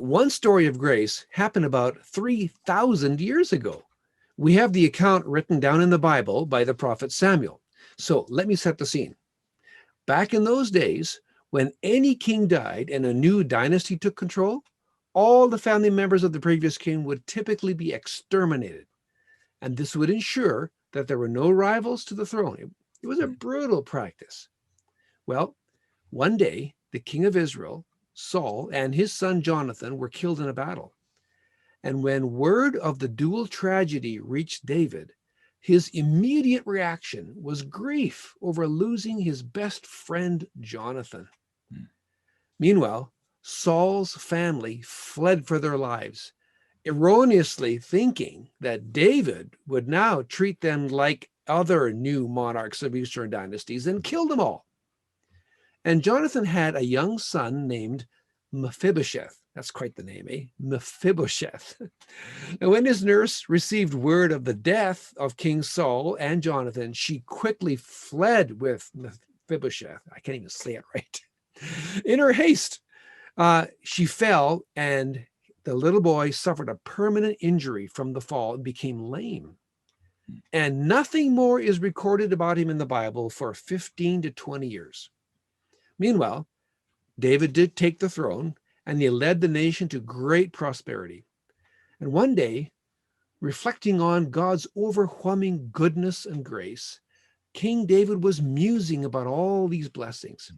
one story of grace happened about 3,000 years ago. We have the account written down in the Bible by the prophet Samuel. So let me set the scene. Back in those days, when any king died and a new dynasty took control, all the family members of the previous king would typically be exterminated. And this would ensure that there were no rivals to the throne. It was a brutal practice. Well, one day, the king of Israel, Saul, and his son Jonathan were killed in a battle. And when word of the dual tragedy reached David, his immediate reaction was grief over losing his best friend, Jonathan. Meanwhile, Saul's family fled for their lives, erroneously thinking that David would now treat them like other new monarchs of Eastern dynasties and kill them all. And Jonathan had a young son named Mephibosheth. That's quite the name, eh? Mephibosheth. And when his nurse received word of the death of King Saul and Jonathan, she quickly fled with Mephibosheth. I can't even say it right. In her haste, she fell, and the little boy suffered a permanent injury from the fall and became lame. And nothing more is recorded about him in the Bible for 15 to 20 years. Meanwhile, David did take the throne, and he led the nation to great prosperity. And one day, reflecting on God's overwhelming goodness and grace, King David was musing about all these blessings.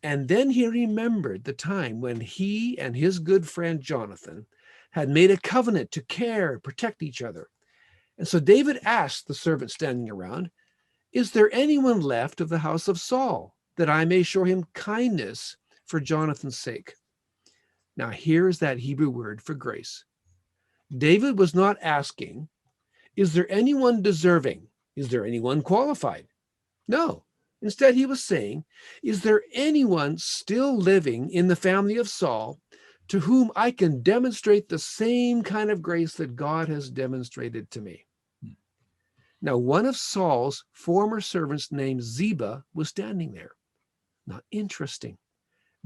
And then he remembered the time when he and his good friend Jonathan had made a covenant to care and protect each other. And so David asked the servant standing around, "Is there anyone left of the house of Saul, that I may show him kindness for Jonathan's sake?" Now, here's that Hebrew word for grace. David was not asking, "Is there anyone deserving? Is there anyone qualified?" No. Instead, he was saying, "Is there anyone still living in the family of Saul to whom I can demonstrate the same kind of grace that God has demonstrated to me?" Now, one of Saul's former servants named Ziba was standing there. Now, interesting.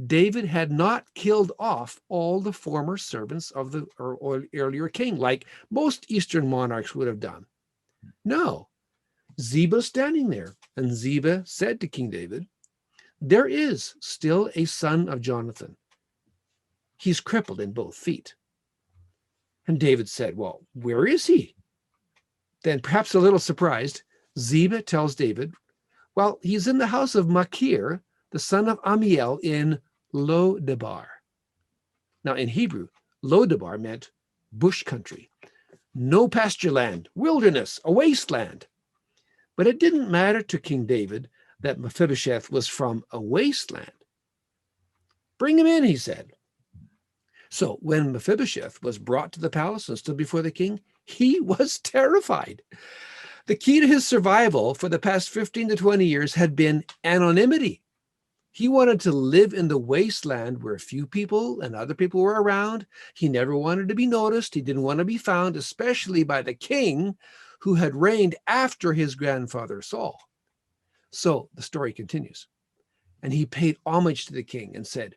David had not killed off all the former servants of the earlier king, like most Eastern monarchs would have done. No, Ziba standing there, and Ziba said to King David, "There is still a son of Jonathan. He's crippled in both feet." And David said, "Well, where is he?" Then, perhaps a little surprised, Ziba tells David, "Well, he's in the house of Machir, the son of Amiel, in Lo-debar." Now, in Hebrew, Lo-debar meant bush country, no pasture land, wilderness, a wasteland. But it didn't matter to King David that Mephibosheth was from a wasteland. "Bring him in," he said. So when Mephibosheth was brought to the palace and stood before the king, he was terrified. The key to his survival for the past 15 to 20 years had been anonymity. He wanted to live in the wasteland where few people and other people were around. He never wanted to be noticed. He didn't want to be found, especially by the king who had reigned after his grandfather Saul. So the story continues. And he paid homage to the king and said,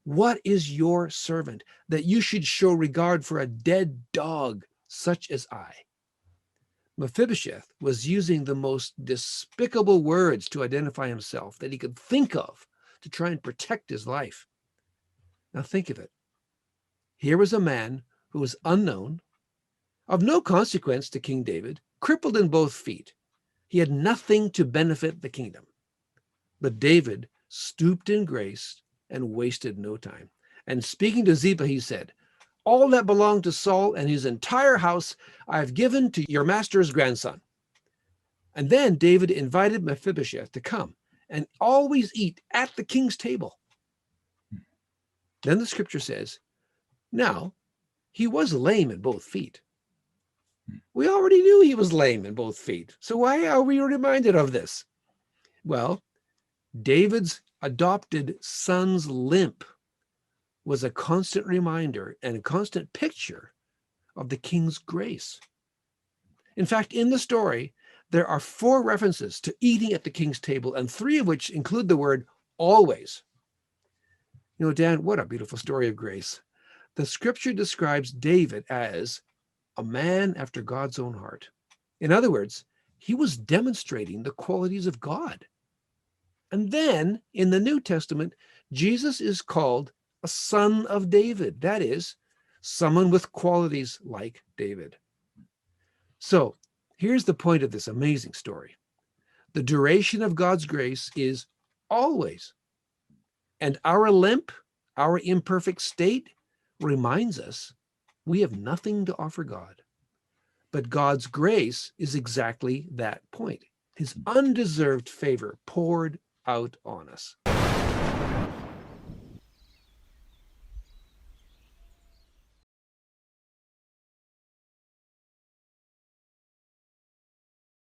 "What is your servant that you should show regard for a dead dog such as I?" Mephibosheth was using the most despicable words to identify himself that he could think of to try and protect his life. Now think of it. Here was a man who was unknown, of no consequence to King David, crippled in both feet. He had nothing to benefit the kingdom. But David stooped in grace and wasted no time. And speaking to Ziba, he said, "All that belonged to Saul and his entire house I have given to your master's grandson." And then David invited Mephibosheth to come and always eat at the king's table. Then the scripture says, now he was lame in both feet. We already knew he was lame in both feet. So why are we reminded of this? Well, David's adopted son's limp was a constant reminder and a constant picture of the king's grace. In fact, in the story, there are 4 references to eating at the king's table, and 3 of which include the word always. You know, Dan, what a beautiful story of grace. The scripture describes David as a man after God's own heart. In other words, he was demonstrating the qualities of God. And then in the New Testament, Jesus is called a son of David. That is, someone with qualities like David. So here's the point of this amazing story. The duration of God's grace is always. And our limp, our imperfect state reminds us we have nothing to offer God. But God's grace is exactly that point. His undeserved favor poured out on us.